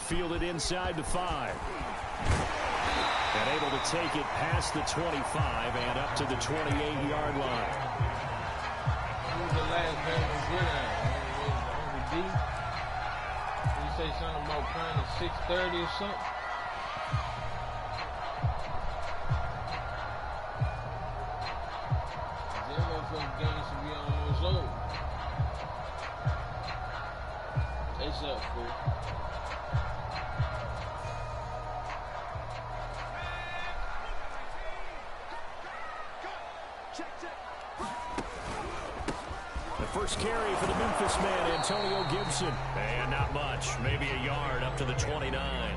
fielded inside the 5. And able to take it past the 25 and up to the 28-yard line. Who's the last man was good at? Only D? Did you say something about playing at 6:30 or something? Them motherfucking games should be almost over. It's up, fool. First carry for the Memphis man, Antonio Gibson. And not much, maybe a yard up to the 29.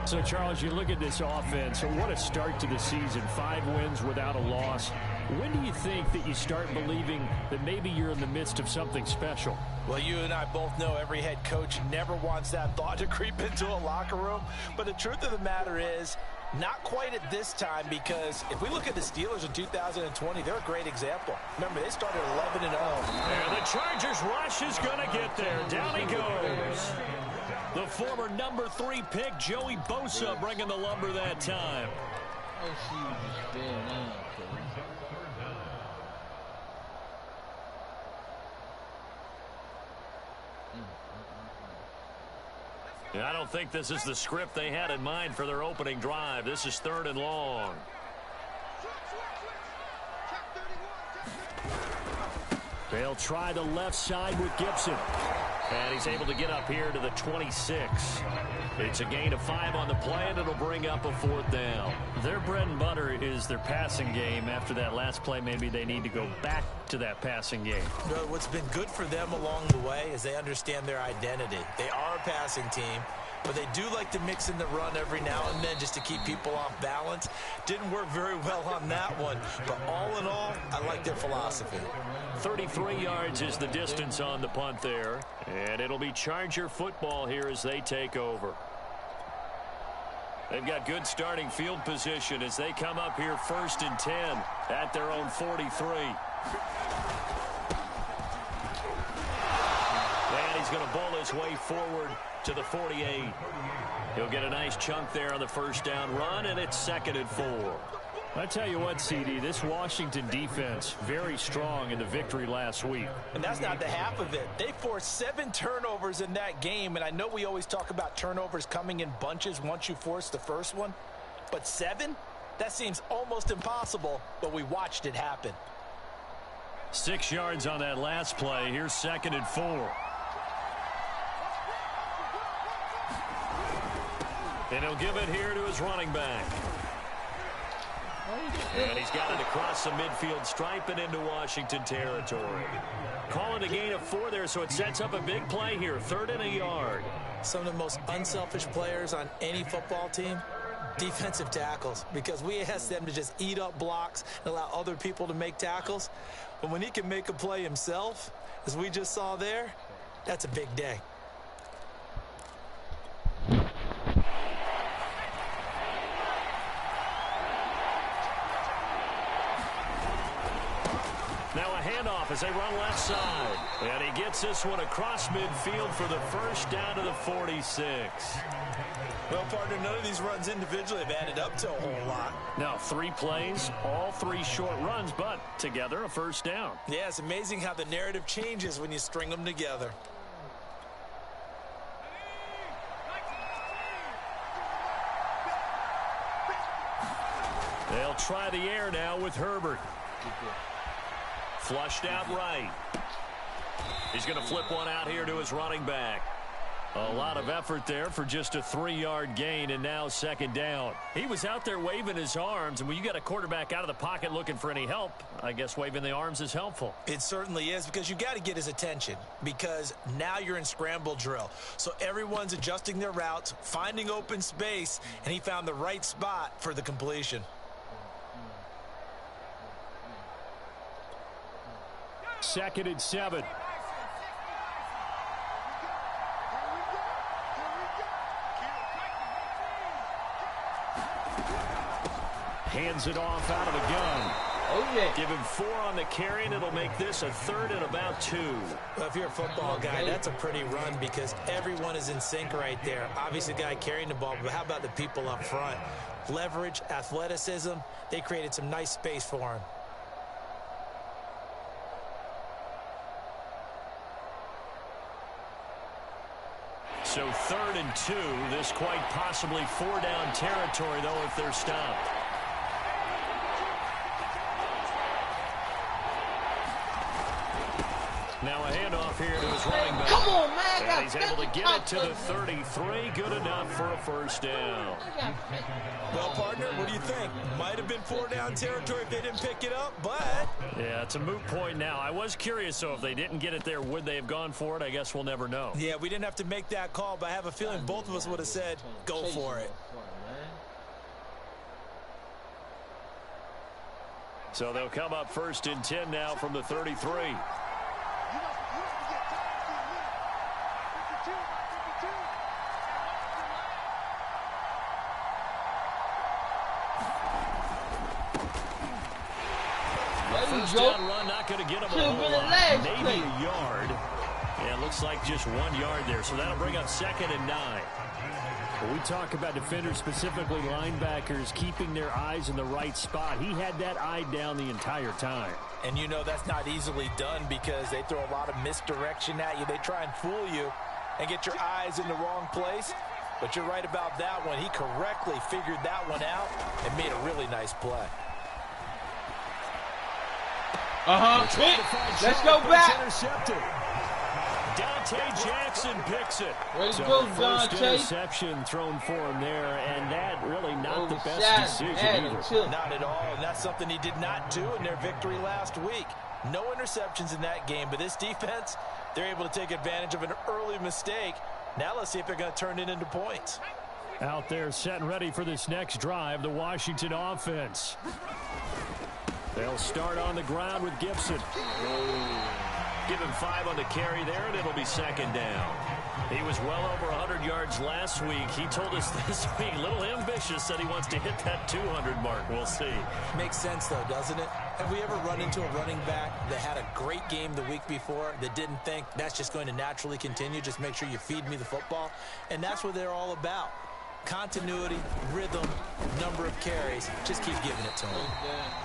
So, Charles, you look at this offense, what a start to the season. 5 wins without a loss. When do you think that you start believing that maybe you're in the midst of something special? Well, you and I both know every head coach never wants that thought to creep into a locker room. But the truth of the matter is, not quite at this time, because if we look at the Steelers in 2020, they're a great example. Remember, they started 11-0. And the Chargers rush is going to get there. Down he goes. The former number 3 pick, Joey Bosa, bringing the lumber that time. Oh, she was just spinning out, I don't think this is the script they had in mind for their opening drive. This is 3rd and long. They'll try the left side with Gibson. And he's able to get up here to the 26. It's a gain of 5 on the play, and it'll bring up a 4th down. Their bread and butter is their passing game. After that last play, maybe they need to go back to that passing game. No, what's been good for them along the way is they understand their identity. They are a passing team, but they do like to mix in the run every now and then just to keep people off balance. Didn't work very well on that one, but all in all, I like their philosophy. 33 yards is the distance on the punt there, and it'll be Charger football here as they take over. They've got good starting field position as they come up here 1st and 10 at their own 43. And he's going to bowl his way forward to the 48. He'll get a nice chunk there on the first down run, and it's 2nd and 4. I tell you what, CD, this Washington defense, very strong in the victory last week. And that's not the half of it. They forced 7 turnovers in that game, and I know we always talk about turnovers coming in bunches once you force the first one, but 7? That seems almost impossible, but we watched it happen. 6 yards on that last play. Here's 2nd and 4. And he'll give it here to his running back. And he's got it across the midfield stripe and into Washington territory. Call it a gain of 4 there, so it sets up a big play here. 3rd and a yard. Some of the most unselfish players on any football team, defensive tackles, because we ask them to just eat up blocks and allow other people to make tackles. But when he can make a play himself, as we just saw there, that's a big day. Now a handoff as they run left side. And he gets this one across midfield for the first down to the 46. Well, partner, none of these runs individually have added up to a whole lot. Now 3 plays, all 3 short runs, but together a first down. Yeah, it's amazing how the narrative changes when you string them together. They'll try the air now with Herbert. Flushed out right. He's going to flip one out here to his running back. A lot of effort there for just a 3-yard gain, and now 2nd down. He was out there waving his arms, and when you got a quarterback out of the pocket looking for any help, I guess waving the arms is helpful. It certainly is, because you got to get his attention, because now you're in scramble drill. So everyone's adjusting their routes, finding open space, and he found the right spot for the completion. Second and 7. Hands it off out of the gun. Oh, yeah. Give him 4 on the carry, and it'll make this a 3rd and about 2. Well, if you're a football guy, that's a pretty run because everyone is in sync right there. Obviously, the guy carrying the ball, but how about the people up front? Leverage, athleticism, they created some nice space for him. So 3rd and 2. This quite possibly 4-down territory, though, if they're stopped. Now a handoff here to his running back. Come on, man. And he's able to get it to the 33. Good enough for a 1st down. Well, partner, what do you think? Might have been 4-down territory if they didn't pick it up, but... Yeah, it's a moot point now. I was curious, so if they didn't get it there, would they have gone for it? I guess we'll never know. Yeah, we didn't have to make that call, but I have a feeling both of us would have said, go for it. So they'll come up 1st and 10 now from the 33. First down run, not going to get him a whole lot. Maybe a yard. Yeah, it looks like just 1 yard there. So that'll bring up 2nd and 9. When we talk about defenders, specifically linebackers, keeping their eyes in the right spot. He had that eye down the entire time. And you know that's not easily done because they throw a lot of misdirection at you. They try and fool you and get your eyes in the wrong place. But you're right about that one. He correctly figured that one out and made a really nice play. Let's go back. Intercepted. Dante Jackson picks it. Way to So go, first Dante. interception thrown for him there, and that really not the best decision either. Not at all, and that's something he did not do in their victory last week. No interceptions in that game, but this defense, they're able to take advantage of an early mistake. Now let's see if they're going to turn it into points. Out there set and ready for this next drive, the Washington offense. They'll start on the ground with Gibson. Give him 5 on the carry there, and it'll be 2nd down. He was well over 100 yards last week. He told us this week, a little ambitious, that he wants to hit that 200 mark. We'll see. Makes sense, though, doesn't it? Have we ever run into a running back that had a great game the week before that didn't think that's just going to naturally continue? Just make sure you feed me the football. And that's what they're all about. Continuity, rhythm, number of carries. Just keep giving it to them.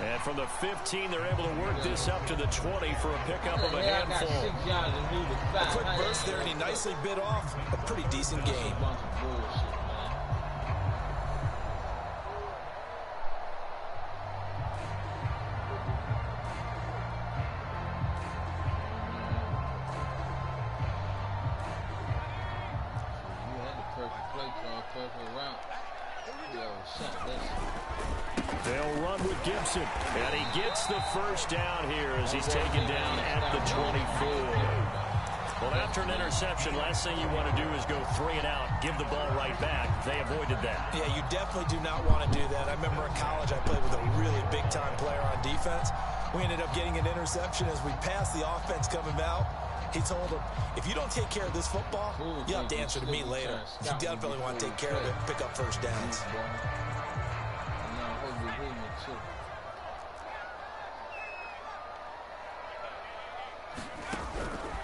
And from the 15, they're able to work this up to the 20 for a pickup of a handful. A quick burst there, and he nicely bit off a pretty decent game. They'll run with Gibson, and he gets the 1st down here as he's taken down at the 24. Well, after an interception, last thing you want to do is go 3 and out, give the ball right back. They avoided that. Yeah, you definitely do not want to do that. I remember in college I played with a really big-time player on defense. We ended up getting an interception as we passed the offense coming out. He told him, if you don't take care of this football, you'll have to answer to me later. You definitely want to take care of it and pick up 1st downs.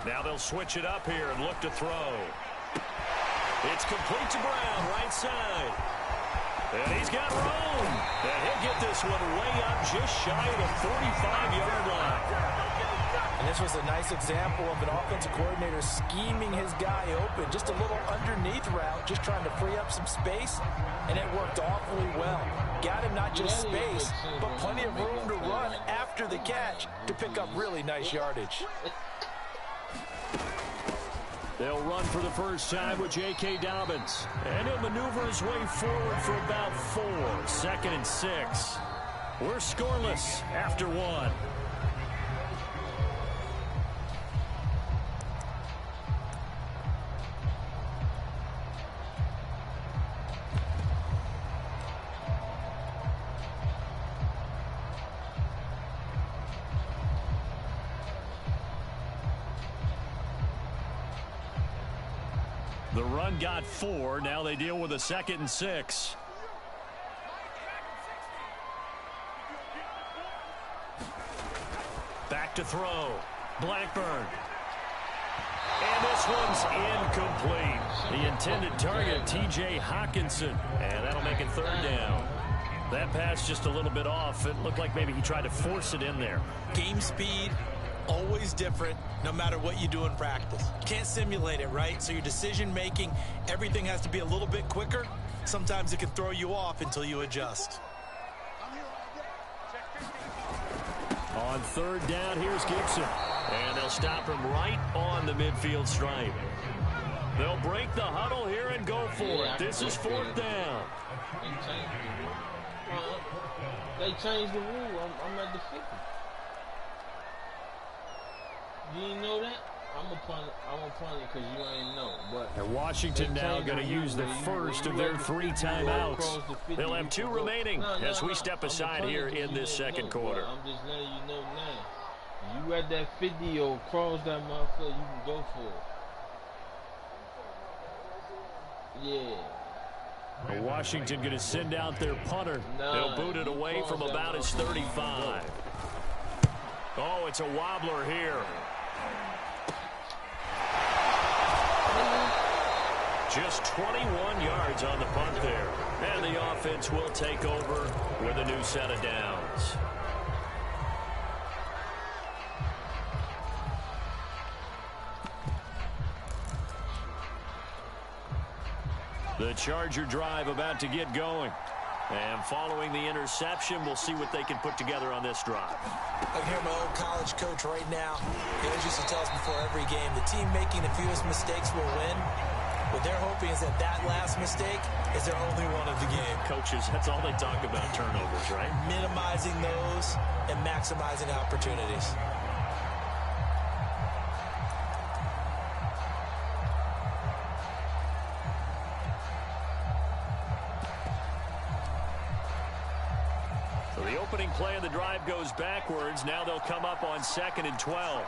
Now they'll switch it up here and look to throw. It's complete to Brown, right side. And he's got room. And he'll get this one way up just shy of the 45-yard line. And this was a nice example of an offensive coordinator scheming his guy open. Just a little underneath route, just trying to free up some space. And it worked awfully well. Got him not just space, but plenty of room to run after the catch to pick up really nice yardage. They'll run for the first time with J.K. Dobbins. And he'll maneuver his way forward for about 4. 2nd and 6. We're scoreless after 1. The run got 4. Now they deal with a 2nd and 6. to throw. Blackburn. And this one's incomplete. The intended target, T.J. Hawkinson. And that'll make it 3rd down. That pass just a little bit off. It looked like maybe he tried to force it in there. Game speed, always different, no matter what you do in practice. You can't simulate it, right? So your decision-making, everything has to be a little bit quicker. Sometimes it can throw you off until you adjust. On 3rd down, here's Gibson. And they'll stop him right on the midfield stripe. They'll break the huddle here and go for it. This is 4th down. They changed the rule. I'm at the 50. You didn't know that? I'm a punt it because you ain't know. But and Washington now going to use the first of their 3 timeouts. They'll have 2 remaining as we step aside here in this second quarter. I'm just letting you know now. You at that 50 or cross that motherfucker, you can go for it. Yeah. Washington going to send out their punter. They'll boot it away from about his 35. Oh, it's a wobbler here. Just 21 yards on the punt there. And the offense will take over with a new set of downs. The Charger drive about to get going. And following the interception, we'll see what they can put together on this drive. I can hear my old college coach right now. He always used to tell us before every game, the team making the fewest mistakes will win. What they're hoping is that last mistake is their only one of the game. Coaches, that's all they talk about, turnovers, right? Minimizing those and maximizing opportunities. So the opening play of the drive goes backwards. Now they'll come up on 2nd and 12.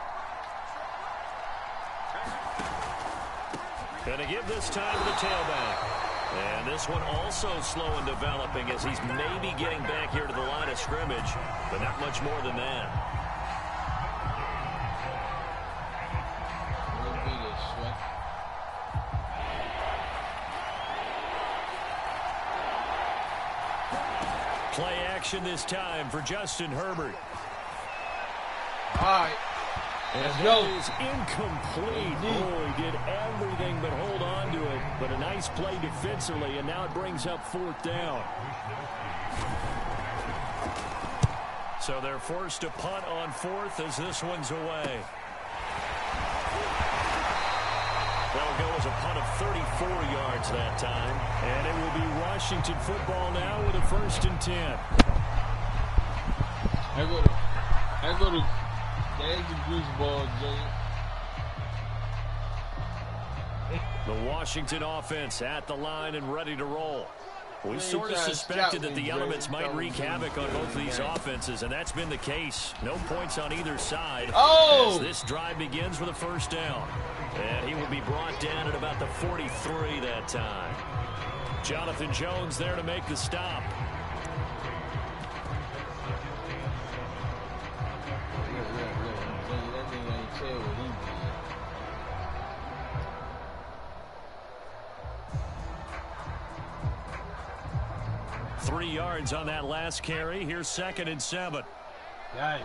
Going to give this time to the tailback. And this one also slow in developing as he's maybe getting back here to the line of scrimmage, but not much more than that. Play action this time for Justin Herbert. All right. And that is incomplete. Oh, he did everything but hold on to it. But a nice play defensively, and now it brings up 4th down. So they're forced to punt on 4th as this one's away. That'll go as a punt of 34 yards that time. And it will be Washington football now with a 1st and 10. I go to there's the greaseball, Junior. The Washington offense at the line and ready to roll. We sort of suspected that the elements might wreak havoc on both of these offenses, and that's been the case. No points on either side as this drive begins with a 1st down. And he will be brought down at about the 43 that time. Jonathan Jones there to make the stop. Three yards on that last carry. Here's 2nd and 7. Nice.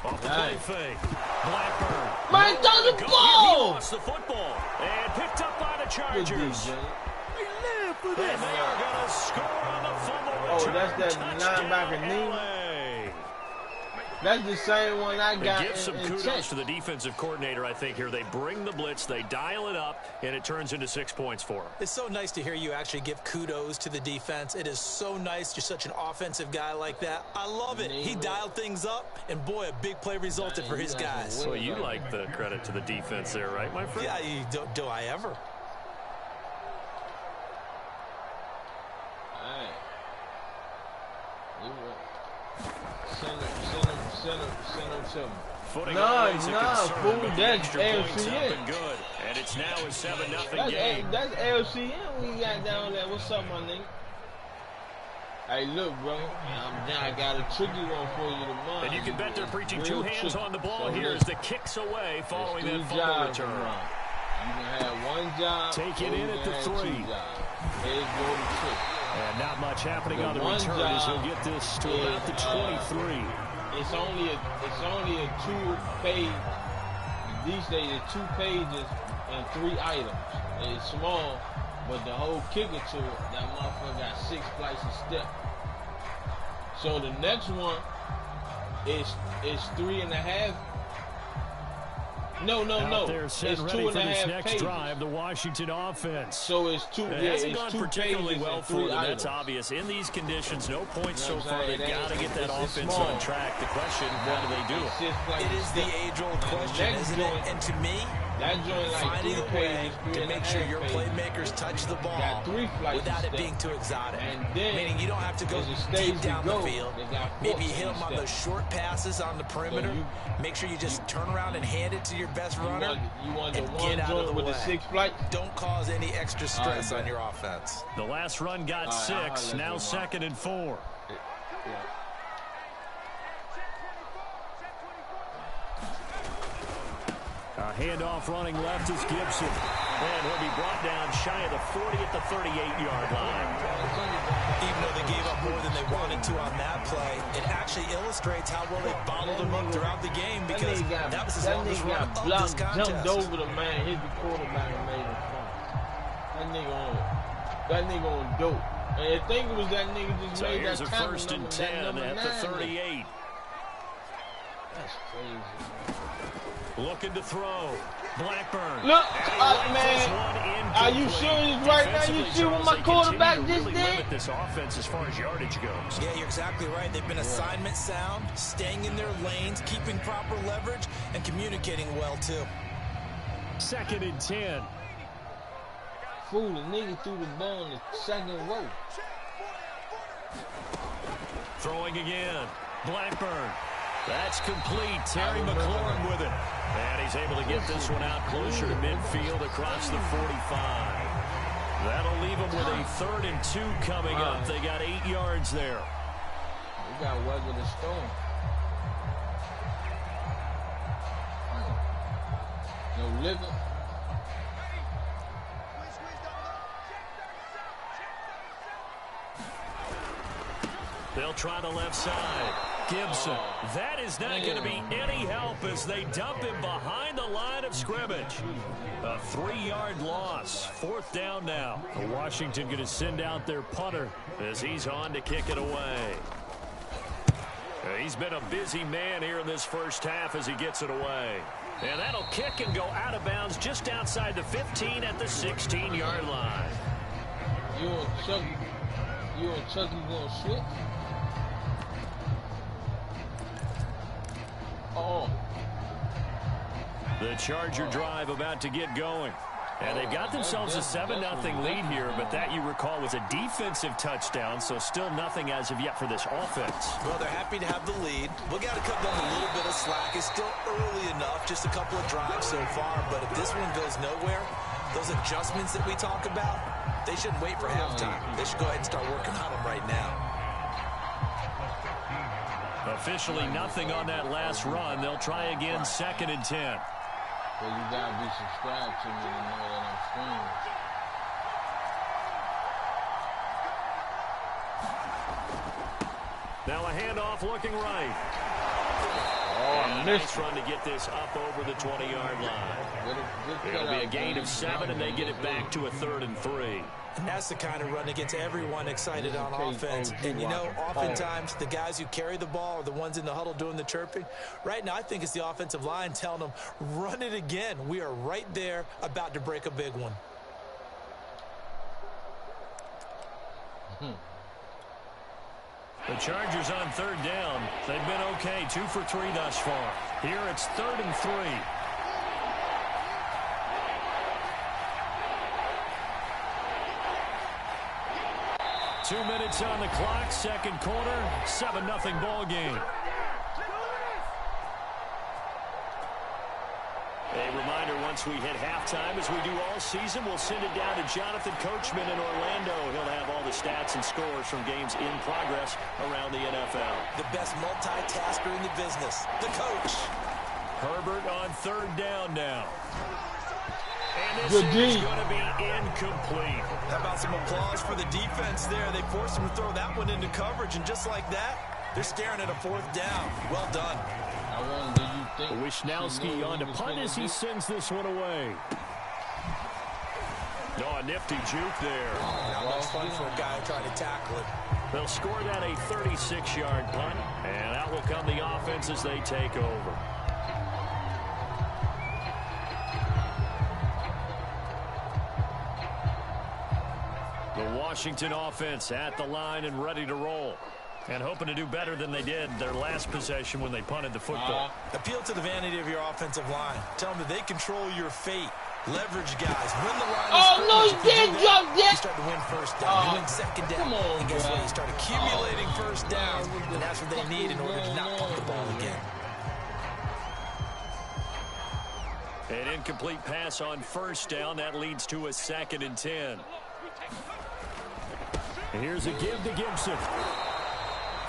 Off the play fake. Blackburn. Man, down the ball! He lost the football. And picked up by the Chargers. And they are going to score on the fumble return. Oh, that's that linebacker knee. That's the same one I got. Give some kudos to the defensive coordinator, I think, here. They bring the blitz, they dial it up, and it turns into 6 points for them. It's so nice to hear you actually give kudos to the defense. It is so nice. You're such an offensive guy like that. I love it. He dialed things up, and boy, a big play resulted for his guys. Well, you like the credit to the defense there, right, my friend? Yeah, do I ever? Send him. Fool, that's LCN. Good. And it's now a 7-0 game. That's LCN we got down there. What's up, my nigga? Hey, look, bro. Now I got a tricky one for you tomorrow. And you can bet they're preaching two hands on the ball so here as the kicks away following that fumble return. You can have one job. Take it in at the 3. Here's go to 2. And not much happening on the return as he'll get this to about the 23. It's only a 2-page. These days, it's 2 pages and 3 items. It's small, but the whole kicker to it, that motherfucker got 6 flights of steps. So the next one is 3.5. No. It's 2.5 next pages. Drive, the Washington offense. So it's 2. It hasn't gone particularly well for them. That's obvious. In these conditions, no points so far. They've got to get that offense on track. The question, how do they do it? It is the age-old question, isn't it? And to me, finding a way to make sure your playmakers touch the ball without it being too exotic. Meaning you don't have to go deep down the field. Maybe you hit them on those short passes on the perimeter. Make sure you just turn around and hand it to your best runner and get out of the way. Don't cause any extra stress on your offense. The last run got 6. Now 2nd and 4. A handoff running left is Gibson. And he'll be brought down shy of the 40 at the 38-yard line. Even though they gave up more than they wanted to on that play, it actually illustrates how well they bottled him up throughout the game because that was his longest run of this contest. Jumped over the man, hit the quarterback, and made him fall. That nigga on dope. And I think it was that nigga just made that tackle. Here's a 1st and 10 at the 38. That's crazy. Looking to throw. Blackburn. Look, man. Are you serious right now? You see what my quarterback just did? This offense as far as yardage goes. Yeah, you're exactly right. They've been assignment sound, staying in their lanes, keeping proper leverage, and communicating well, too. 2nd and 10. Fool, the nigga threw the ball in the 2nd row. Throwing again. Blackburn. That's complete. Terry McLaurin with it. And he's able to get this one out closer to midfield across the 45. That'll leave them with a 3rd and 2 coming up. They got 8 yards there. We got weather the storm. No living. They'll try the left side. Gibson. That is not going to be any help as they dump him behind the line of scrimmage. A 3-yard loss. 4th down now. Washington going to send out their punter as he's on to kick it away. He's been a busy man here in this first half as he gets it away. And that'll kick and go out of bounds just outside the 15 at the 16-yard line. You and Chucky going to switch? The Charger drive about to get going. And they've got themselves a 7-0 lead here, but that, you recall, was a defensive touchdown, so still nothing as of yet for this offense. Well, they're happy to have the lead. We got to cut them a little bit of slack. It's still early enough, just a couple of drives so far, but if this one goes nowhere, those adjustments that we talk about, they shouldn't wait for halftime. They should go ahead and start working on them right now. Officially nothing on that last run. They'll try again, 2nd and 10. Well, you gotta be subscribed to me to know that I'm streaming. Now a handoff looking right. Oh, nice run to get this up over the 20-yard line. It'll be a gain of 7, and they get it back to a 3rd and 3. And that's the kind of run that gets everyone excited on offense. And, you know, oftentimes the guys who carry the ball are the ones in the huddle doing the chirping. Right now, I think it's the offensive line telling them, run it again. We are right there about to break a big one. The Chargers on 3rd down. They've been okay, 2 for 3 thus far. Here it's 3rd and 3. 2 minutes on the clock, 2nd quarter, 7-0 ball game. A reminder once once we hit halftime, as we do all season, we'll send it down to Jonathan Coachman in Orlando. He'll have all the stats and scores from games in progress around the NFL. The best multitasker in the business, the coach. Herbert on third down now. And this is going to be incomplete. How about some applause for the defense there? They forced him to throw that one into coverage, and just like that, they're staring at a fourth down. Well done. Wishnowski on to punt as he sends this one away. Oh, a nifty juke there. Not much fun for a guy trying to tackle it. They'll score that a 36-yard punt, and out will come the offense as they take over. The Washington offense at the line and ready to roll. And hoping to do better than they did their last possession when they punted the football. Appeal to the vanity of your offensive line. Tell them that they control your fate. Leverage guys. Win the line. Oh, no, he did jump there. You start to win first down. You win second down. And guess what? You start accumulating first downs. And that's what they need in order to not pump the ball again. An incomplete pass on first down. That leads to a 2nd and 10. And here's a give to Gibson.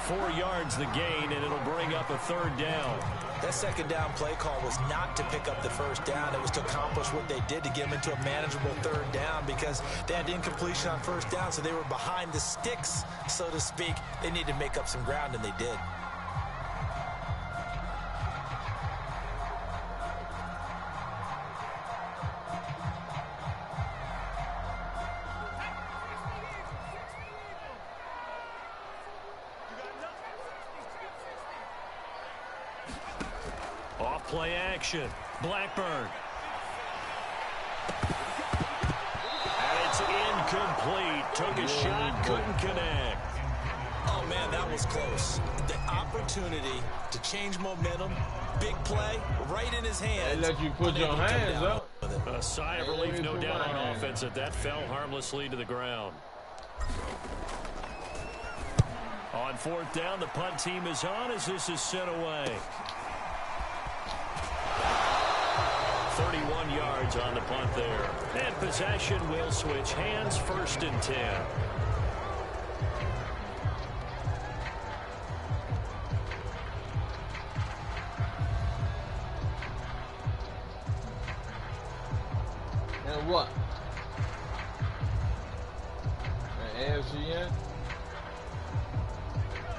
4 yards the gain, and it'll bring up a 3rd down. That second down play call was not to pick up the first down. It was to accomplish what they did to get them into a manageable 3rd down because they had incompletion on first down, so they were behind the sticks, so to speak. They needed to make up some ground, and they did. Play action. Blackburn. And it's incomplete. Took a shot, couldn't connect. Oh, man, that was close. The opportunity to change momentum, big play, right in his hands. They let you put your hands up. A sigh of relief, no doubt, on offense that that fell harmlessly to the ground. On 4th down, the punt team is on as this is sent away. 31 yards on the punt there. And possession will switch hands, 1st and 10. And what? An AFC in?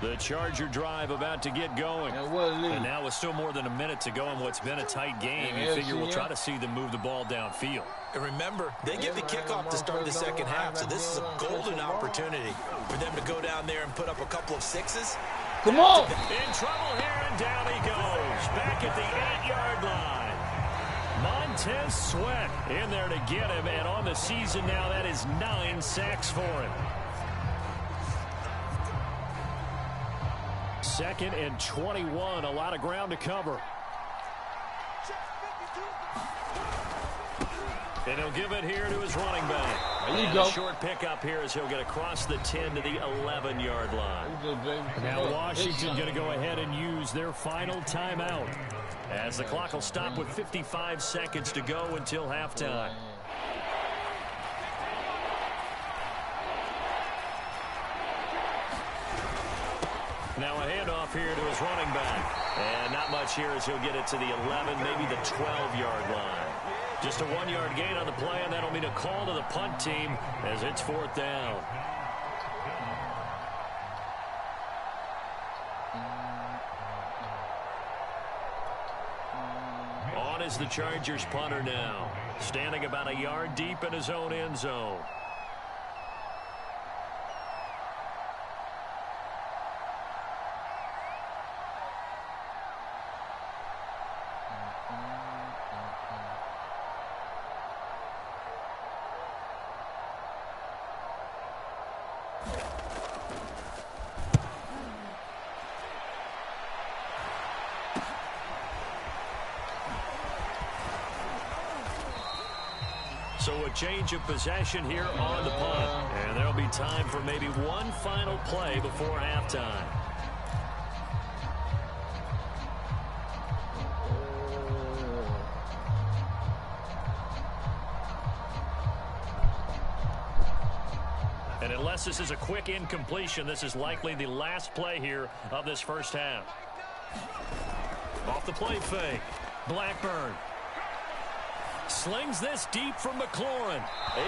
The Charger drive about to get going. And now with still more than a minute to go in what's been a tight game, you figure we'll try to see them move the ball downfield. And remember, they get the kickoff to start the second half, so this is a golden opportunity for them to go down there and put up a couple of sixes. Come on! In trouble here, and down he goes. Back at the 8-yard line. Montez Sweat in there to get him, and on the season now, that is 9 sacks for him. 2nd and 21, a lot of ground to cover. And he'll give it here to his running back. There you go. A short pickup here as he'll get across the 10 to the 11-yard line. Now Washington going to go ahead and use their final timeout as the clock will stop with 55 seconds to go until halftime. Now a handoff here to his running back. And not much here as he'll get it to the 11, maybe the 12-yard line. Just a 1-yard gain on the play, and that'll mean a call to the punt team as it's 4th down. On is the Chargers punter now, standing about a yard deep in his own end zone. So a change of possession here on the punt. And there'll be time for maybe one final play before halftime. And unless this is a quick incompletion, this is likely the last play here of this first half. Off the play fake. Blackburn slings this deep from McLaurin.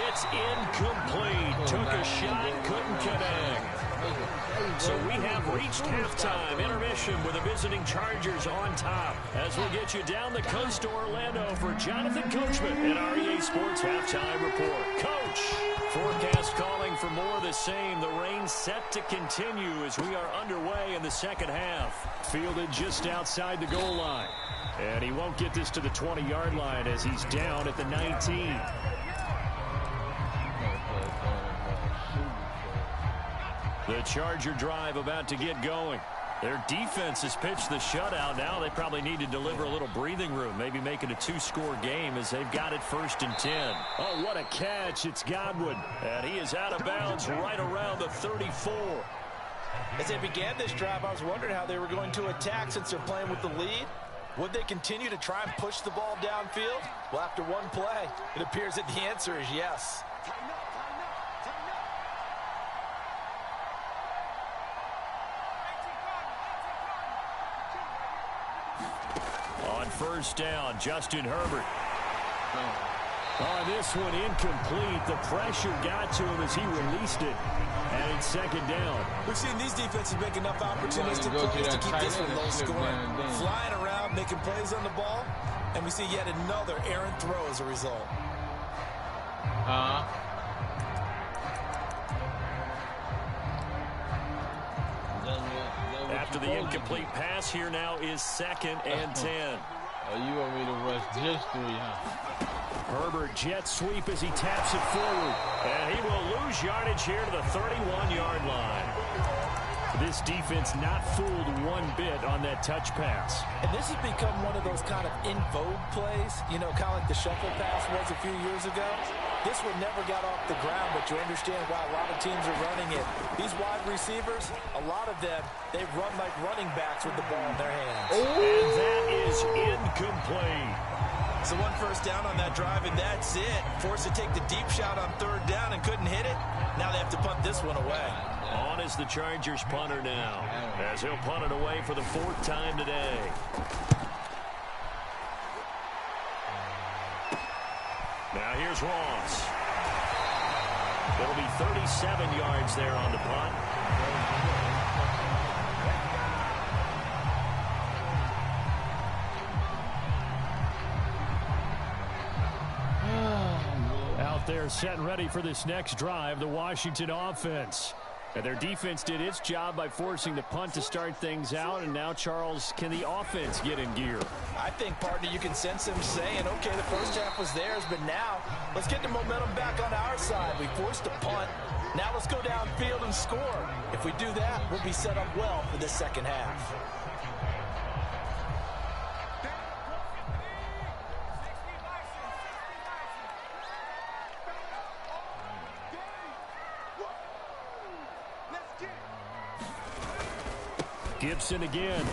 It's incomplete. Took a shot, couldn't connect. So we have reached halftime. Intermission with the visiting Chargers on top. As we'll get you down the coast to Orlando for Jonathan Coachman in our EA Sports Halftime Report. Coach, forecast calling for more of the same. The rain set to continue as we are underway in the second half. Fielded just outside the goal line. And he won't get this to the 20-yard line as he's down at the 19. The Charger drive about to get going. Their defense has pitched the shutout. Now they probably need to deliver a little breathing room, maybe make it a 2-score game as they've got it 1st and 10. Oh, what a catch. It's Godwin. And he is out of bounds right around the 34. As they began this drive, I was wondering how they were going to attack since they're playing with the lead. Would they continue to try and push the ball downfield? Well, after one play, it appears that the answer is yes. On first down, Justin Herbert. This one incomplete. The pressure got to him as he released it. And it's 2nd down. We've seen these defenses make enough opportunistic plays to keep this one low scoring. Flying around, making plays on the ball. And we see yet another errant throw as a result. After the incomplete pass, here now is 2nd and 10. Oh, you want me to rush just 3, huh? Herbert jet sweep as he taps it forward. And he will lose yardage here to the 31-yard line. This defense not fooled one bit on that touch pass. And this has become one of those kind of in vogue plays, you know, kind of like the shuffle pass was a few years ago. This one never got off the ground, but you understand why a lot of teams are running it. These wide receivers, a lot of them, they run like running backs with the ball in their hands. And that is incomplete. So 1 first down on that drive, and that's it. Forced to take the deep shot on 3rd down and couldn't hit it. Now they have to punt this one away. On is the Chargers punter now, as he'll punt it away for the 4th time today. Now here's Ross. It'll be 37 yards there on the punt. Out there set and ready for this next drive, the Washington offense. And their defense did its job by forcing the punt to start things out. And now, Charles, can the offense get in gear? I think, partner, you can sense them saying, okay, the first half was theirs, but now let's get the momentum back on our side. We forced a punt. Now let's go downfield and score. If we do that, we'll be set up well for the second half. Gibson again.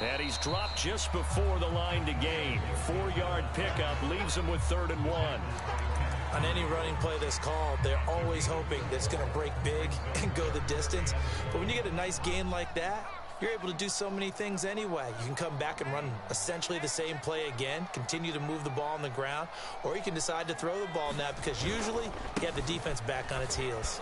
And he's dropped just before the line to gain. 4-yard pickup leaves him with 3rd and 1. On any running play that's called, they're always hoping that it's going to break big and go the distance. But when you get a nice gain like that, you're able to do so many things anyway. You can come back and run essentially the same play again, continue to move the ball on the ground, or you can decide to throw the ball now because usually you have the defense back on its heels.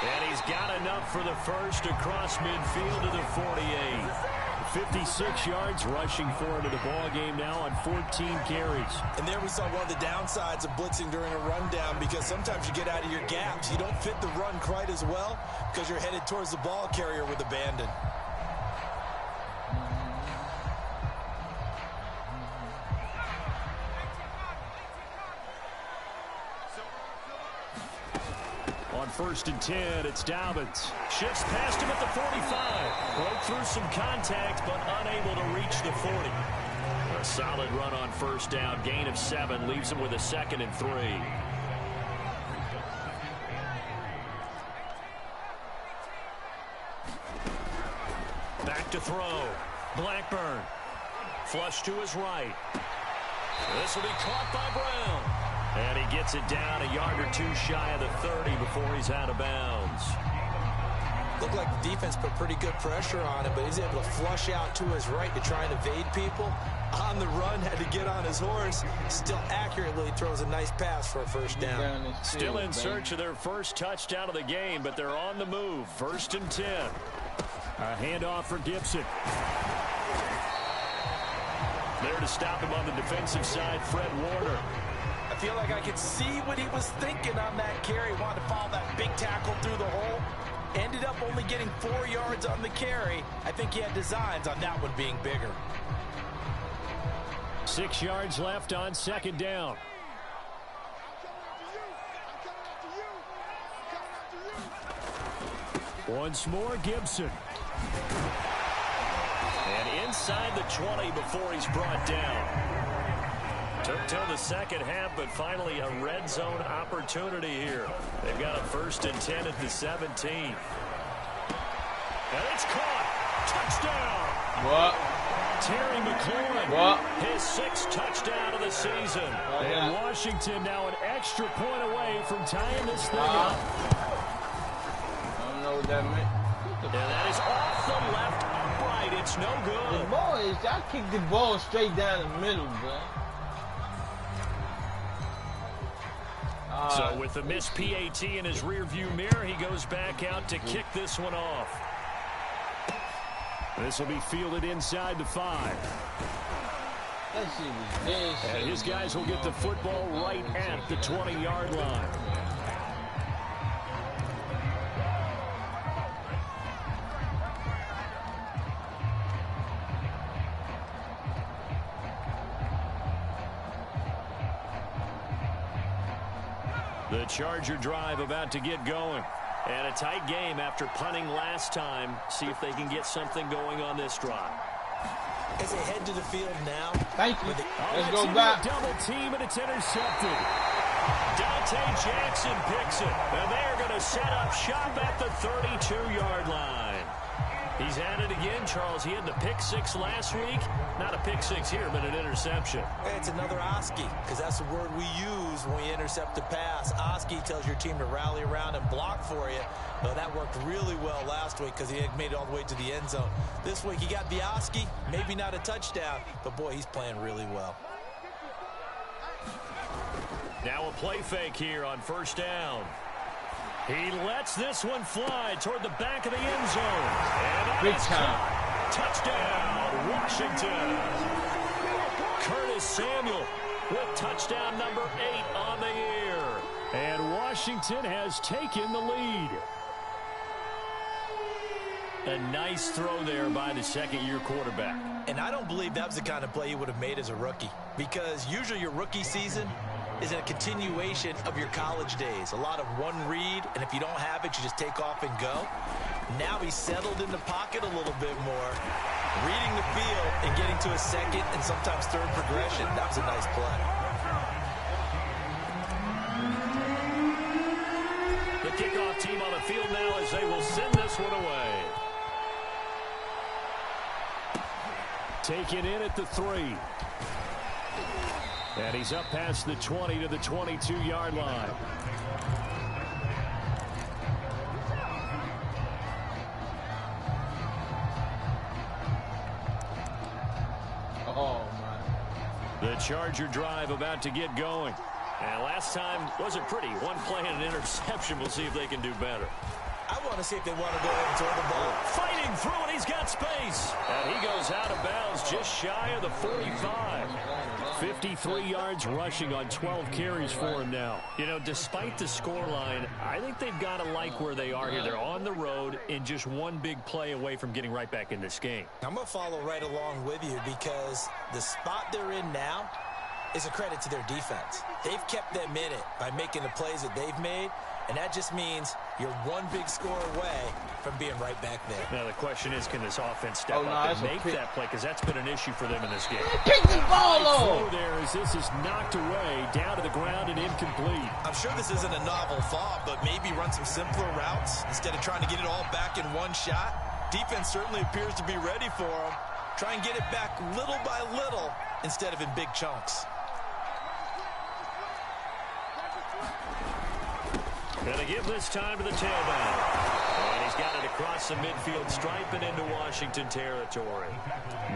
And he's got enough for the first across midfield to the 48. 56 yards rushing for into the ball game now on 14 carries. And there we saw one of the downsides of blitzing during a rundown because sometimes you get out of your gaps. You don't fit the run quite as well because you're headed towards the ball carrier with abandon. On 1st and 10, it's Dobbins. Shifts past him at the 45. Broke through some contact, but unable to reach the 40. A solid run on 1st down. Gain of 7 leaves him with a 2nd and 3. Back to throw. Blackburn. Flush to his right. This will be caught by Brown. And he gets it down a yard or two shy of the 30 before he's out of bounds. Looked like the defense put pretty good pressure on him, but he's able to flush out to his right to try and evade people. On the run, had to get on his horse. Still accurately throws a nice pass for a first down. Still in search of their first touchdown of the game, but they're on the move. 1st and 10. A handoff for Gibson. There to stop him on the defensive side, Fred Warner. I feel like I could see what he was thinking on that carry. Wanted to follow that big tackle through the hole. Ended up only getting 4 yards on the carry. I think he had designs on that one being bigger. 6 yards left on 2nd down. Once more, Gibson. And inside the 20 before he's brought down. Took till the second half, but finally a red zone opportunity here. They've got a 1st and 10 at the 17. And it's caught. Touchdown. What? Terry McLaurin. What? His 6th touchdown of the season. And Washington now an extra point away from tying this thing up. I don't know what that meant. And that is off the left upright. It's no good. The ball is, I kicked the ball straight down the middle, bro. So with the missed PAT in his rearview mirror, he goes back out to kick this one off. This will be fielded inside the 5. That shit was dead shit. And his guys will get the football right at the 20-yard line. The Charger drive about to get going. And a tight game after punting last time. See if they can get something going on this drive. As they head to the field now. Thank you. Let's go back. Double team, and it's intercepted. Dante Jackson picks it. And they're going to set up shop at the 32-yard line. He's at it again, Charles. He had the pick 6 last week. Not a pick 6 here, but an interception. It's another Oski, because that's the word we use when we intercept a pass. Oski tells your team to rally around and block for you. Well, that worked really well last week because he had made it all the way to the end zone. This week he got the Oski, maybe not a touchdown, but boy, he's playing really well. Now a play fake here on 1st down. He lets this one fly toward the back of the end zone. And big time. Touchdown, Washington. Curtis Samuel with touchdown number 8 on the year. And Washington has taken the lead. A nice throw there by the 2nd-year quarterback. And I don't believe that was the kind of play he would have made as a rookie, because usually your rookie season is a continuation of your college days. A lot of one read, and if you don't have it, you just take off and go. Now he's settled in the pocket a little bit more, reading the field and getting to a 2nd and sometimes 3rd progression. That was a nice play. The kickoff team on the field now as they will send this one away. Taken in at the 3. And he's up past the 20 to the 22-yard line. Oh, my. The Charger drive about to get going. And last time wasn't pretty. One play and an interception. We'll see if they can do better. I want to see if they want to go ahead and throw the ball. Fighting through it, he's got space. And he goes out of bounds just shy of the 45. 53 yards rushing on 12 carries for him now. You know, despite the scoreline, I think they've got to like where they are here. They're on the road and just one big play away from getting right back in this game. I'm going to follow right along with you, because the spot they're in now is a credit to their defense. They've kept them in it by making the plays that they've made, and that just means you're one big score away from being right back there. Now, the question is, can this offense step up and make that play? Because that's been an issue for them in this game. Pick the ball off! There as this is knocked away, down to the ground and incomplete. I'm sure this isn't a novel thought, but maybe run some simpler routes instead of trying to get it all back in one shot. Defense certainly appears to be ready for them. Try and get it back little by little instead of in big chunks. Gonna give this time to the tailback. And he's got it across the midfield stripe and into Washington territory.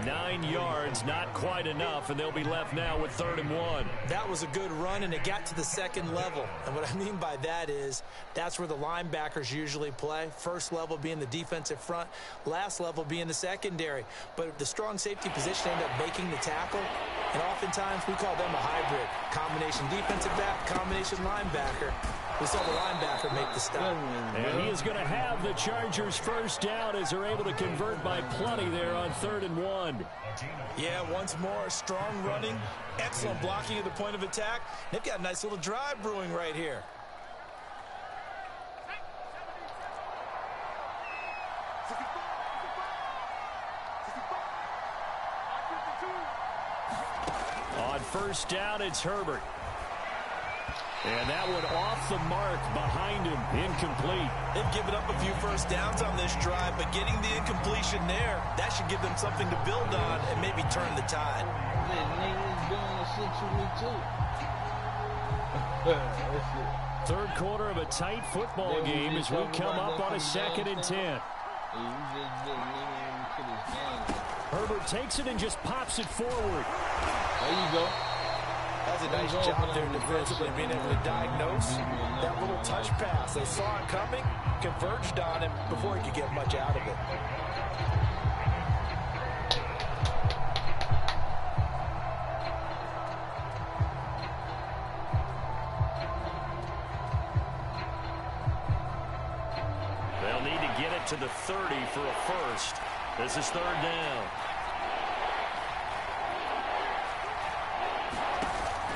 9 yards, not quite enough, and they'll be left now with 3rd and 1. That was a good run, and it got to the second level. And what I mean by that is that's where the linebackers usually play. First level being the defensive front, last level being the secondary. But the strong safety position ended up making the tackle, and oftentimes we call them a hybrid. Combination defensive back, combination linebacker. We saw the linebacker make the stop. And he is going to have the Chargers first down as they're able to convert by plenty there on 3rd and 1. Yeah, once more, strong running, excellent blocking at the point of attack. They've got a nice little drive brewing right here. On first down, it's Herbert. And that one off the mark behind him, incomplete. They've given up a few first downs on this drive, but getting the incompletion there, that should give them something to build on and maybe turn the tide. That nigga's doing the shit to me too. That's it. Third quarter of a tight football game as we come up on a 2nd and 10. Herbert takes it and just pops it forward. There you go. That's a nice job there defensively, being able to diagnose that little touch pass. They saw it coming, converged on him before he could get much out of it. They'll need to get it to the 30 for a first. This is 3rd down.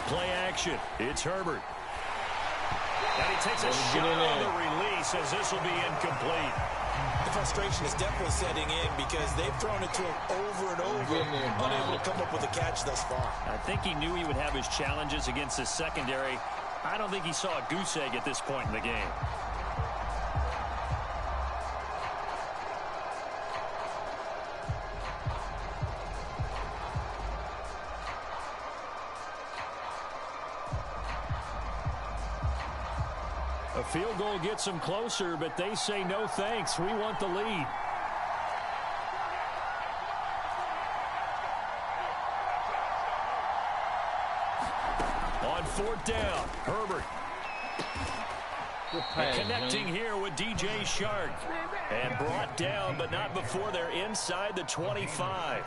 Play action. It's Herbert. And he takes a shot on the release as this will be incomplete. The frustration is definitely setting in because they've thrown it to him over and over, unable to come up with a catch thus far. I think he knew he would have his challenges against the secondary. I don't think he saw a goose egg at this point in the game. A field goal gets them closer, but they say no thanks. We want the lead. On 4th down, Herbert. Connecting here with DJ Shark. And brought down, but not before they're inside the 25.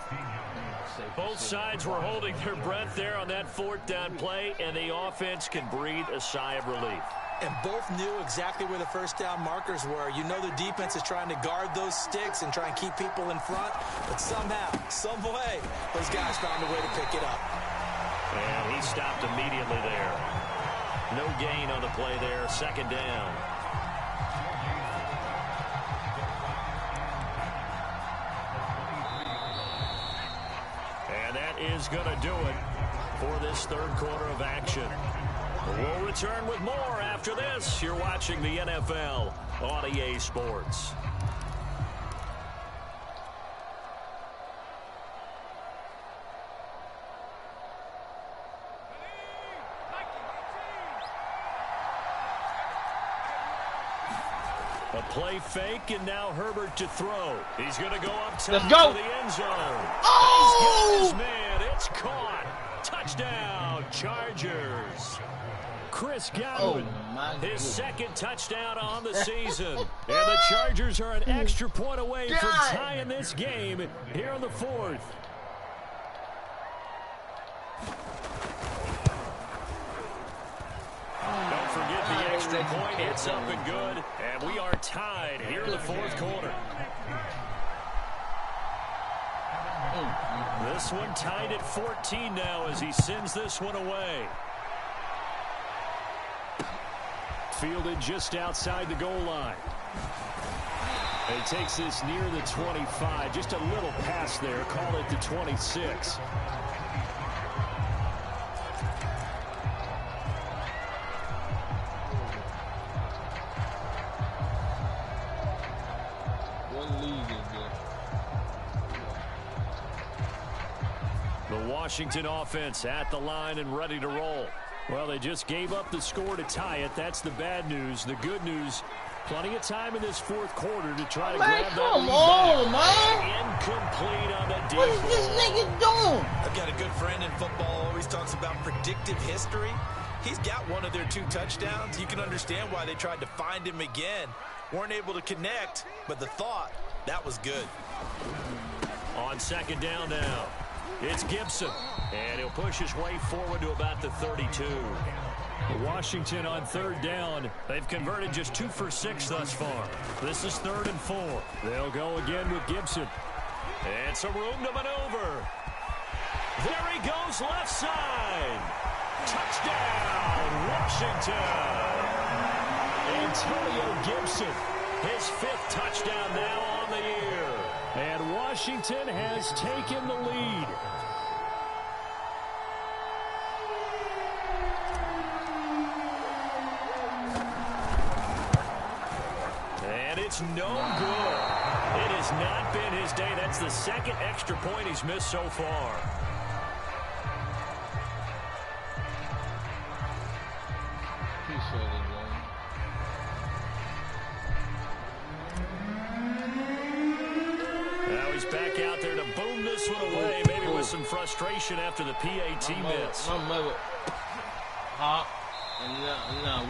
Both sides were holding their breath there on that 4th down play, and the offense can breathe a sigh of relief. And both knew exactly where the first down markers were. You know the defense is trying to guard those sticks and try and keep people in front. But somehow, some way, those guys found a way to pick it up. And he stopped immediately there. No gain on the play there. 2nd down. And that is going to do it for this 3rd quarter of action. We'll return with more after this. You're watching the NFL on EA Sports. A play fake, and now Herbert to throw. He's going to go up top to the end zone. Oh! He's got his man. It's caught. Touchdown, Chargers. Chris Godwin, his 2nd touchdown on the season. And the Chargers are an extra point away from tying this game here in the 4th. Don't forget the extra point. It's up and good. And we are tied here in the 4th quarter. This one tied at 14 now as he sends this one away. Fielded just outside the goal line. And he takes this near the 25. Just a little pass there. Call it the 26. What league is that? The Washington offense at the line and ready to roll. Well, they just gave up the score to tie it. That's the bad news. The good news, plenty of time in this fourth quarter to try to grab that lead back. Incomplete on the deep. What is this nigga doing? I've got a good friend in football, always talks about predictive history. He's got one of their 2 touchdowns. You can understand why they tried to find him again. Weren't able to connect, but the thought, that was good. On second down now, it's Gibson. And he'll push his way forward to about the 32. Washington on third down. They've converted just 2 for 6 thus far. This is 3rd and 4. They'll go again with Gibson. And some room to maneuver. There he goes, left side. Touchdown, Washington. Antonio Gibson, his 5th touchdown now on the year. And Washington has taken the lead. And it's no good. It has not been his day. That's the 2nd extra point he's missed so far. Now he's back out there to boom this one away, maybe with some frustration after the PAT miss. No,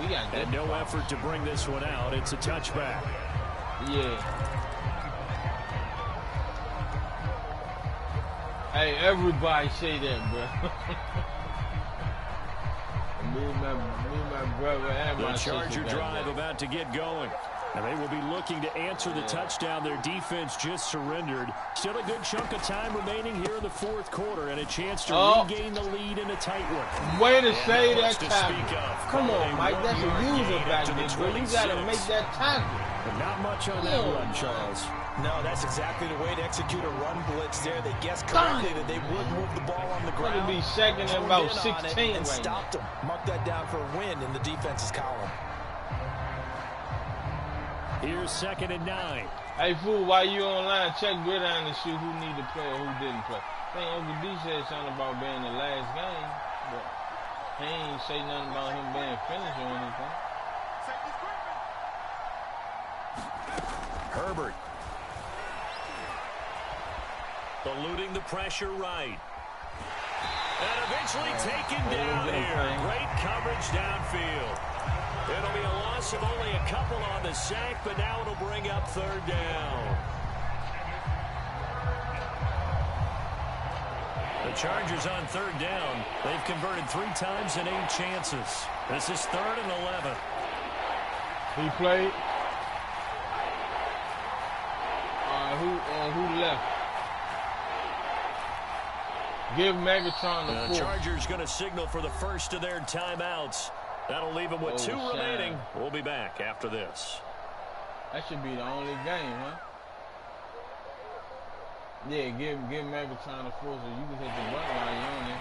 we got that. And no effort to bring this one out. It's a touchback. Yeah. Hey, everybody say that, bro. me and my brother and my sister. The Charger drive about to get going. And they will be looking to answer the touchdown. Their defense just surrendered. Still a good chunk of time remaining here in the 4th quarter and a chance to regain the lead in a tight one. Way to say that tackle. Come on, Mike. That's a user back there, bro. You got to make that tackle. But not much on that run, Charles. No, that's exactly the way to execute a run blitz there. They guessed correctly that they would move the ball on the ground. It'll be 2nd and about 16 and stopped them. Mark that down for a win in the defense's column. Here's 2nd and 9. Hey, fool, while you online, check Gridiron to see who need to play or who didn't play. I think Uncle D said something about being the last game, but he ain't say nothing about him being finished or anything. Herbert. Eluding the pressure right. And eventually taken down here. Great coverage downfield. It'll be a loss of only a couple on the sack, but now it'll bring up 3rd down. The Chargers on 3rd down. They've converted 3 times in 8 chances. This is 3rd and 11. He played. Who left? Give Megatron the 4th. The Chargers going to signal for the first of their timeouts. That'll leave them with 2 remaining. We'll be back after this. That should be the only game, huh? Yeah, give Megatron the 4th so you can hit the button while you're on there.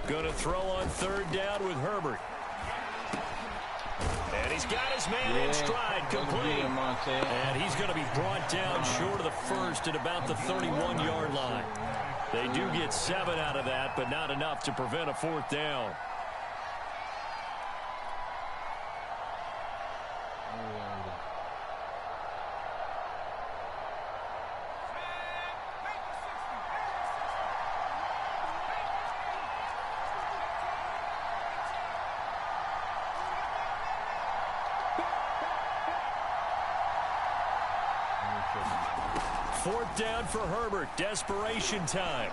Going to throw on 3rd down with Herbert. And he's got his man in stride, complete. And he's going to be brought down short of the 1st at about the 31-yard line. They do get 7 out of that, but not enough to prevent a 4th down. Down for Herbert. Desperation time.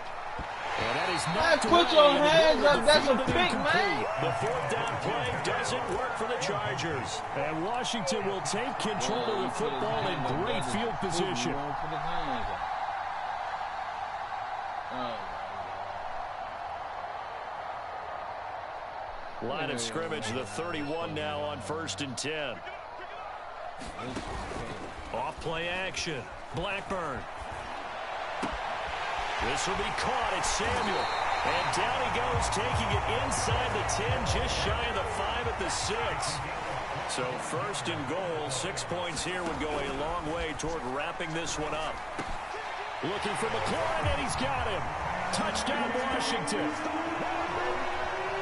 And that is not put your hands up. That's a pick, man. The 4th down play doesn't work for the Chargers. And Washington will take control of the football in great field position. Line of scrimmage, the 31 now on 1st and 10. Off play action. Blackburn. This will be caught. It's Samuel. And down he goes, taking it inside the 10, just shy of the 5 at the 6. So first and goal, 6 points here would go a long way toward wrapping this one up. Looking for McLaurin, and he's got him. Touchdown, Washington.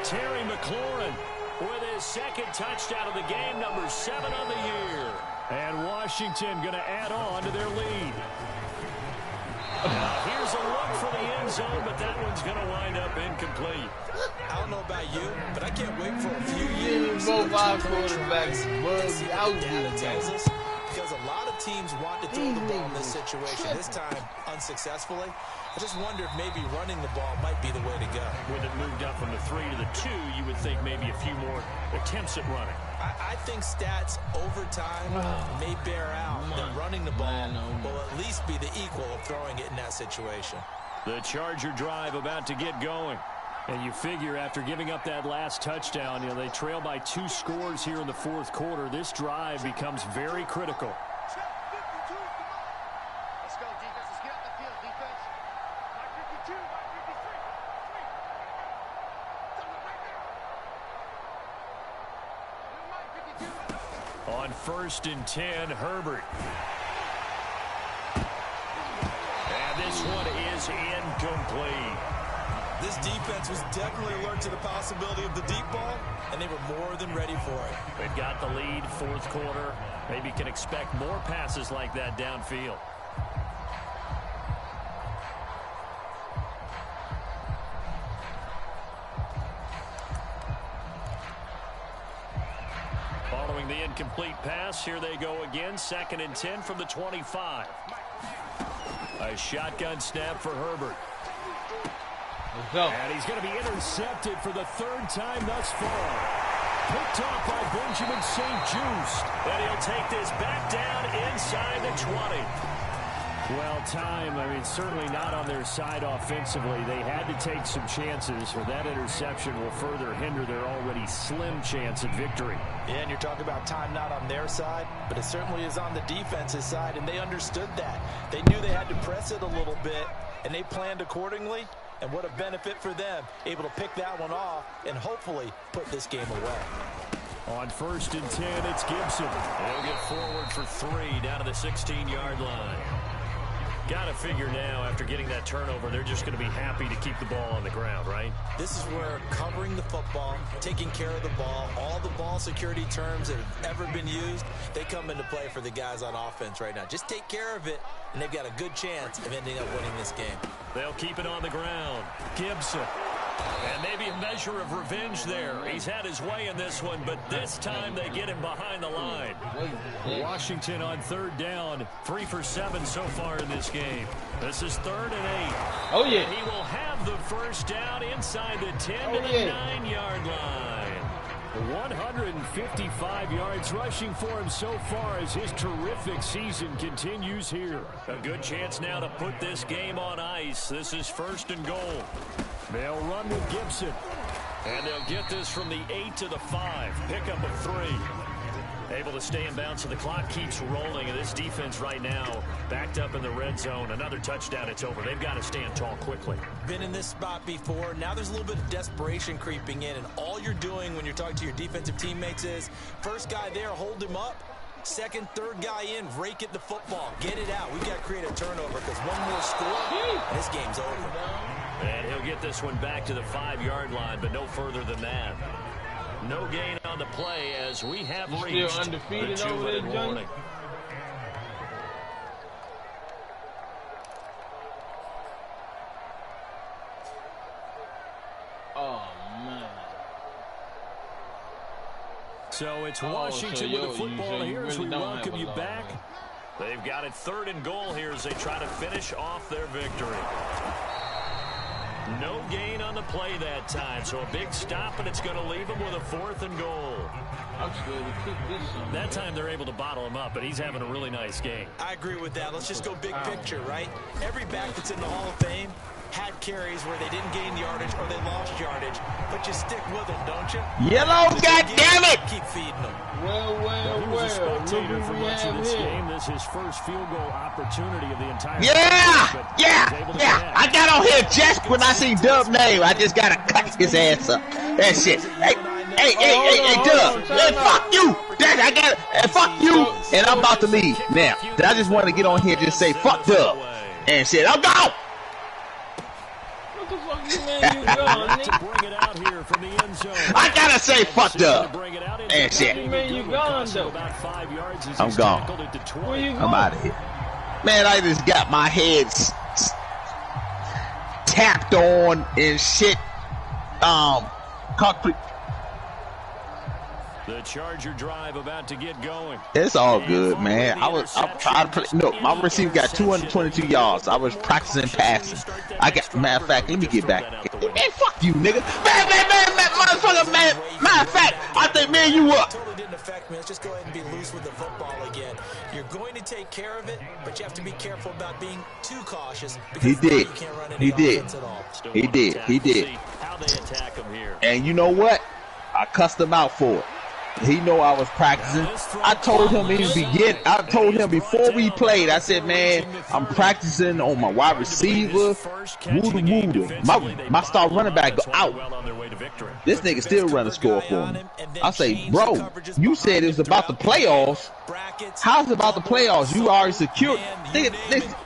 Terry McLaurin with his second touchdown of the game, number 7 on the year. And Washington going to add on to their lead. Here's a look for the end zone, but that one's going to wind up incomplete. I don't know about you, but I can't wait for a few years. Both our quarterbacks out data tells us, because a lot of teams want to throw the ball in this situation. This time, unsuccessfully. I just wonder if maybe running the ball might be the way to go. With it moved up from the 3 to the 2, you would think maybe a few more attempts at running. I think stats over time may bear out that running the ball will at least be the equal of throwing it in that situation. The Charger drive about to get going. And you figure after giving up that last touchdown, they trail by 2 scores here in the fourth quarter. This drive becomes very critical. Let's go, defense. Let's get out the field, defense. 52, 53. On first and 10, Herbert. And this one is incomplete. This defense was definitely alert to the possibility of the deep ball, and they were more than ready for it. They've got the lead, fourth quarter. Maybe can expect more passes like that downfield. Following the incomplete pass, here they go again. 2nd and 10 from the 25. A shotgun snap for Herbert. And he's going to be intercepted for the 3rd time thus far. Picked off by Benjamin St-Juste. And he'll take this back down inside the 20. Well, time, certainly not on their side offensively. They had to take some chances, or that interception will further hinder their already slim chance at victory. Yeah, and you're talking about time not on their side, but it certainly is on the defense's side, and they understood that. They knew they had to press it a little bit, and they planned accordingly. And what a benefit for them, able to pick that one off and hopefully put this game away. On first and 10, it's Gibson. They'll get forward for 3 down to the 16-yard line. Got to figure now, after getting that turnover, they're just going to be happy to keep the ball on the ground, right? This is where covering the football, taking care of the ball, all the ball security terms that have ever been used, they come into play for the guys on offense right now. Just take care of it, and they've got a good chance of ending up winning this game. They'll keep it on the ground. Gibson. And maybe a measure of revenge there. He's had his way in this one, but this time they get him behind the line. Washington on 3rd down, 3 for 7 so far in this game. This is 3rd and 8. Oh, yeah. And he will have the first down inside the 10 to the 9-yard line. 155 yards rushing for him so far as his terrific season continues here. A good chance now to put this game on ice. This is 1st and goal. They'll run with Gibson. And they'll get this from the 8 to the 5. Pickup of 3. Able to stay in bounds, so the clock keeps rolling. And this defense right now backed up in the red zone. Another touchdown, it's over. They've got to stand tall quickly. Been in this spot before. Now there's a little bit of desperation creeping in. And all you're doing when you're talking to your defensive teammates is, first guy there, hold him up. Second, third guy in, rake at the football. Get it out. We've got to create a turnover because one more score, and this game's over. And he'll get this one back to the 5-yard line, but no further than that. No gain on the play as we have reached still undefeated the 2-minute over there, warning. Oh, man. So it's Washington with the football here as we welcome you back. They've got it 3rd and goal here as they try to finish off their victory. No gain on the play that time, so a big stop, and it's going to leave them with a 4th and goal. I'm scared to kick this one. That time they're able to bottle him up, but he's having a really nice game. I agree with that. Let's just go big picture, right? Every back that's in the Hall of Fame had carries where they didn't gain yardage or they lost yardage, but you stick with them, don't you? Yellow, goddammit! Keep feeding them. He was a spectator for much of this game. This is his first field goal opportunity of the entire game. Yeah. I got on here just when I see Dub name. I just gotta cut his ass up. That shit. Hey, Dub. Hey, fuck you. Fuck you. And I'm about to leave now. I just want to get on here and just say fuck Dub and shit. I'm gone. What the fuck you mean you gone, To bring it out here from the end zone. I gotta say fuck Dub and shit. You mean you gone though? About 5 yards as I'm he's gone. tackled at the 20. Where you I'm going? out of here. Man, I just got my head tapped on and shit. Concrete. The Charger drive about to get going. It's all good, man. I'm trying to play. No, my receiver got 222 yards. I was practicing passing. Matter of fact, let me get back. Man, fuck you, nigga. Motherfucker, man. Matter of fact, I think, man, you up. Totally didn't affect me. Let's just go ahead and be loose with the football again. You're going to take care of it, but you have to be careful about being too cautious. He did. You can't run any offense at all. He did. How they attack him here. And you know what? I cussed him out for it. He know I was practicing. I told him before we played, I said, man, I'm practicing on my wide receiver. My star running back go out. This nigga still run a score for me. I say, bro, you said it was about the playoffs. How's it about the playoffs? You already secured.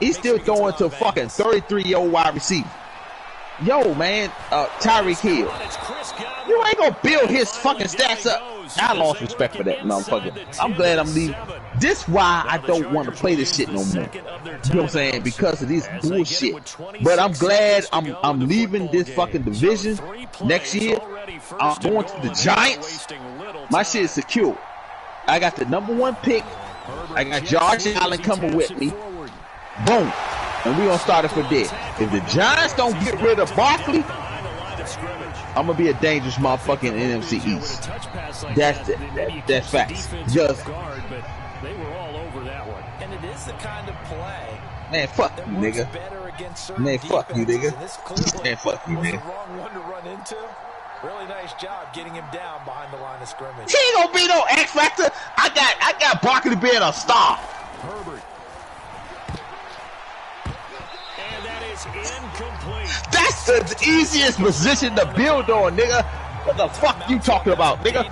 He's still throwing to a fucking 33-year-old wide receiver. Yo, man, Tyreek Hill. You ain't gonna build his fucking stats up. I lost respect for that motherfucker. I'm glad I'm leaving. This why I don't want to play this shit no more. You know what I'm saying? Because of this bullshit. But I'm glad I'm leaving this fucking division next year. I'm going to the Giants. My shit is secure. I got the #1 pick. I got Josh Allen coming with me. Boom. And we gonna start it for this. If the Giants don't get rid of Barkley, I'm gonna be a dangerous motherfucker in NFC East. That's facts. Just they were all over that one. And it is the kind of play. Man, fuck you, nigga. Man, fuck you, nigga. Man, fuck you, nigga. Wrong one to run into. Really nice job getting him down behind the line of scrimmage. He ain't gonna be no X factor. I got Barkley being a star. Herbert. And that is incomplete. That's the easiest position to build on, nigga. What the fuck you talking about, nigga?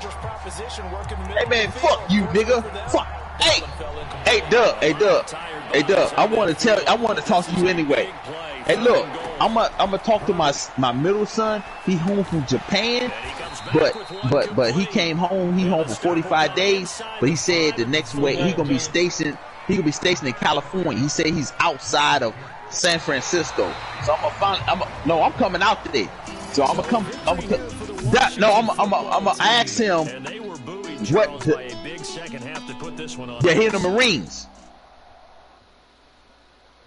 Hey man, fuck you, nigga. Fuck. Hey, Dub. I want to talk to you anyway. Hey, look, I'm gonna talk to my middle son. He home from Japan, but he came home. He home for 45 days. But he said the next way he gonna be stationed. He gonna be stationed in California. He said he's outside of San Francisco. So I'm coming out today. So I'm gonna ask him what he in the Marines.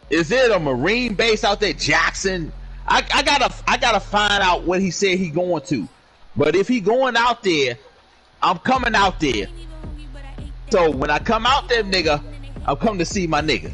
Is it a Marine base out there, Jackson? I gotta find out what he said he going to. But if he going out there, I'm coming out there. So when I come out there, nigga, I'm coming to see my nigga.